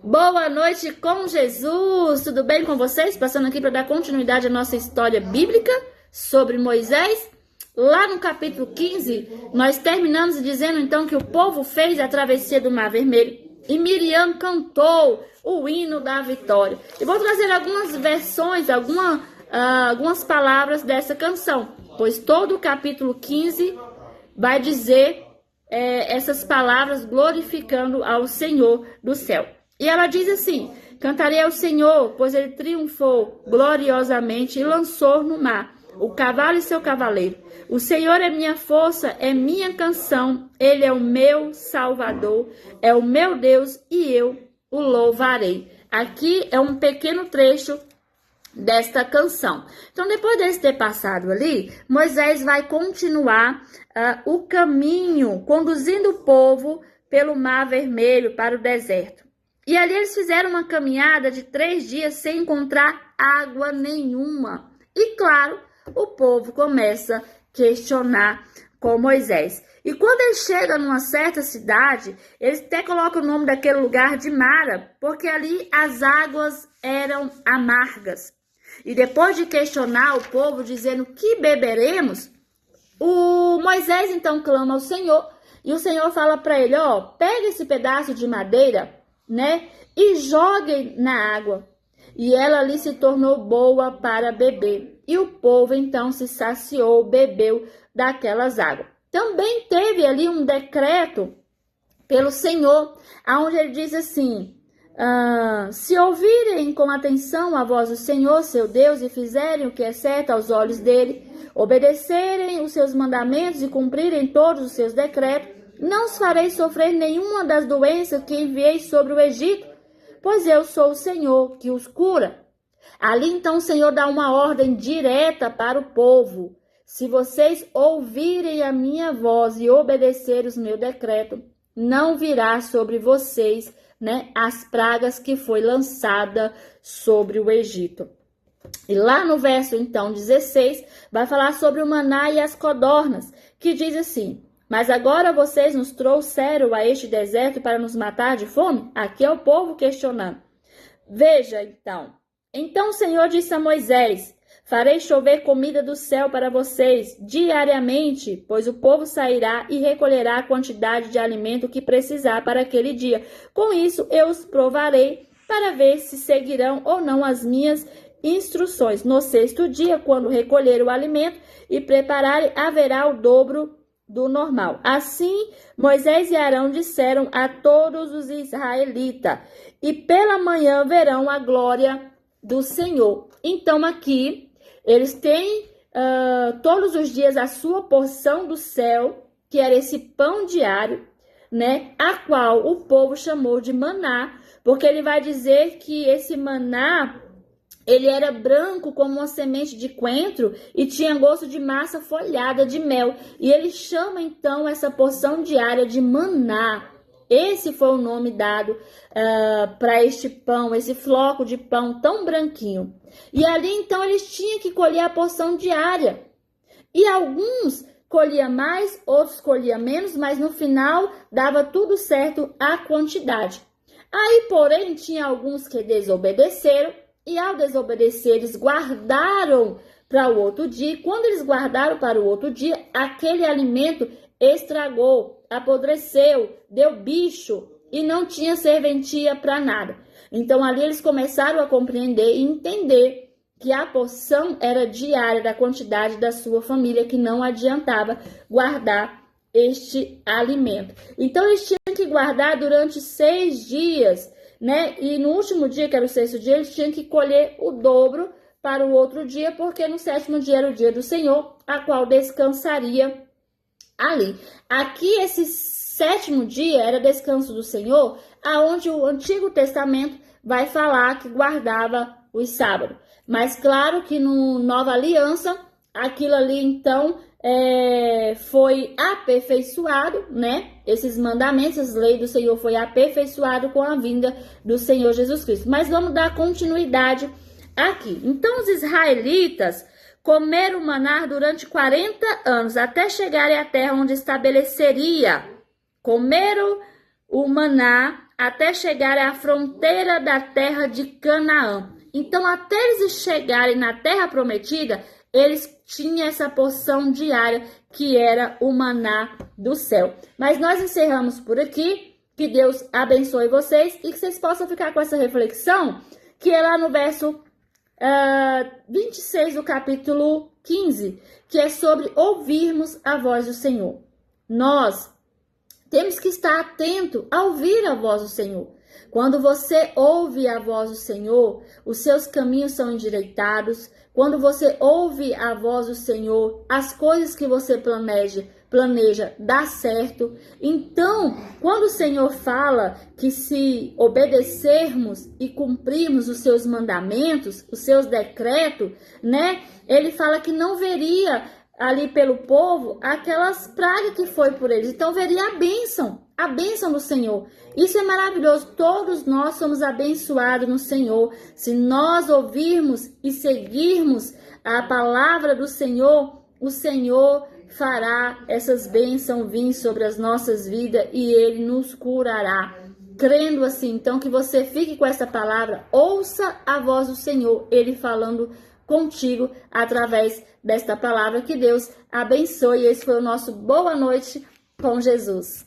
Boa noite com Jesus, tudo bem com vocês? Passando aqui para dar continuidade à nossa história bíblica sobre Moisés. Lá no capítulo 15, nós terminamos dizendo então que o povo fez a travessia do Mar Vermelho e Miriam cantou o hino da vitória. E vou trazer algumas versões, algumas palavras dessa canção, pois todo o capítulo 15 vai dizer essas palavras glorificando ao Senhor do céu. E ela diz assim: cantarei ao Senhor, pois ele triunfou gloriosamente e lançou no mar o cavalo e seu cavaleiro. O Senhor é minha força, é minha canção, ele é o meu Salvador, é o meu Deus e eu o louvarei. Aqui é um pequeno trecho desta canção. Então, depois de ter passado ali, Moisés vai continuar o caminho, conduzindo o povo pelo Mar Vermelho para o deserto. E ali eles fizeram uma caminhada de 3 dias sem encontrar água nenhuma. E claro, o povo começa a questionar com Moisés. E quando eles chegam numa certa cidade, eles até colocam o nome daquele lugar de Mara, porque ali as águas eram amargas. E depois de questionar o povo, dizendo que beberemos, o Moisés então clama ao Senhor. E o Senhor fala para ele, pega esse pedaço de madeira, e jogue na água. E ela ali se tornou boa para beber. E o povo então se saciou, bebeu daquelas águas. Também teve ali um decreto pelo Senhor, onde ele diz assim: se ouvirem com atenção a voz do Senhor, seu Deus, e fizerem o que é certo aos olhos dele, obedecerem os seus mandamentos e cumprirem todos os seus decretos, não os farei sofrer nenhuma das doenças que enviei sobre o Egito, pois eu sou o Senhor que os cura. Ali então o Senhor dá uma ordem direta para o povo: se vocês ouvirem a minha voz e obedecerem os meus decretos, não virá sobre vocês as pragas que foi lançada sobre o Egito. E lá no verso então 16 vai falar sobre o maná e as codornas, que diz assim: mas agora vocês nos trouxeram a este deserto para nos matar de fome? Aqui é o povo questionando. Veja então o Senhor disse a Moisés: farei chover comida do céu para vocês diariamente, pois o povo sairá e recolherá a quantidade de alimento que precisar para aquele dia. Com isso eu os provarei para ver se seguirão ou não as minhas instruções. No 6º dia, quando recolher o alimento e prepararem, haverá o dobro do normal. Assim, Moisés e Arão disseram a todos os israelitas: e pela manhã verão a glória do Senhor. Então aqui eles têm todos os dias a sua porção do céu, que era esse pão diário, a qual o povo chamou de maná, porque ele vai dizer que esse maná, ele era branco como uma semente de coentro e tinha gosto de massa folhada de mel. E ele chama então essa porção diária de maná. Esse foi o nome dado para este pão, esse floco de pão tão branquinho. E ali então eles tinham que colher a porção diária. E alguns colhiam mais, outros colhiam menos, mas no final dava tudo certo a quantidade. Aí, porém, tinha alguns que desobedeceram. E ao desobedecer, eles guardaram para o outro dia. E quando eles guardaram para o outro dia, aquele alimento estragou, apodreceu, deu bicho e não tinha serventia para nada. Então ali eles começaram a compreender e entender que a porção era diária da quantidade da sua família, que não adiantava guardar este alimento. Então eles tinham que guardar durante 6 dias, e no último dia, que era o 6º dia, eles tinham que colher o dobro para o outro dia, porque no 7º dia era o dia do Senhor, a qual descansaria ali. Aqui, esse 7º dia era descanso do Senhor, aonde o Antigo Testamento vai falar que guardava os sábados. Mas claro que no Nova Aliança, aquilo ali então foi aperfeiçoado, esses mandamentos, as leis do Senhor foi aperfeiçoado com a vinda do Senhor Jesus Cristo. Mas vamos dar continuidade aqui. Então os israelitas comeram maná durante 40 anos, até chegarem à terra onde estabeleceria. Comeram o maná até chegarem à fronteira da terra de Canaã. Então, até eles chegarem na terra prometida, eles tinham essa porção diária que era o maná do céu. Mas nós encerramos por aqui. Que Deus abençoe vocês e que vocês possam ficar com essa reflexão, que é lá no verso 26 do capítulo 15, que é sobre ouvirmos a voz do Senhor. Nós temos que estar atento a ouvir a voz do Senhor. Quando você ouve a voz do Senhor, os seus caminhos são endireitados. Quando você ouve a voz do Senhor, as coisas que você planeja dá certo. Então, quando o Senhor fala que se obedecermos e cumprirmos os seus mandamentos, os seus decretos, né? Ele fala que não veria ali pelo povo aquelas pragas que foi por eles. Então, veria a bênção do Senhor. Isso é maravilhoso. Todos nós somos abençoados no Senhor. Se nós ouvirmos e seguirmos a palavra do Senhor, o Senhor fará essas bênçãos vir sobre as nossas vidas e Ele nos curará. Crendo assim, então, que você fique com essa palavra, ouça a voz do Senhor, Ele falando contigo através desta palavra. Que Deus abençoe. Esse foi o nosso Boa Noite com Jesus.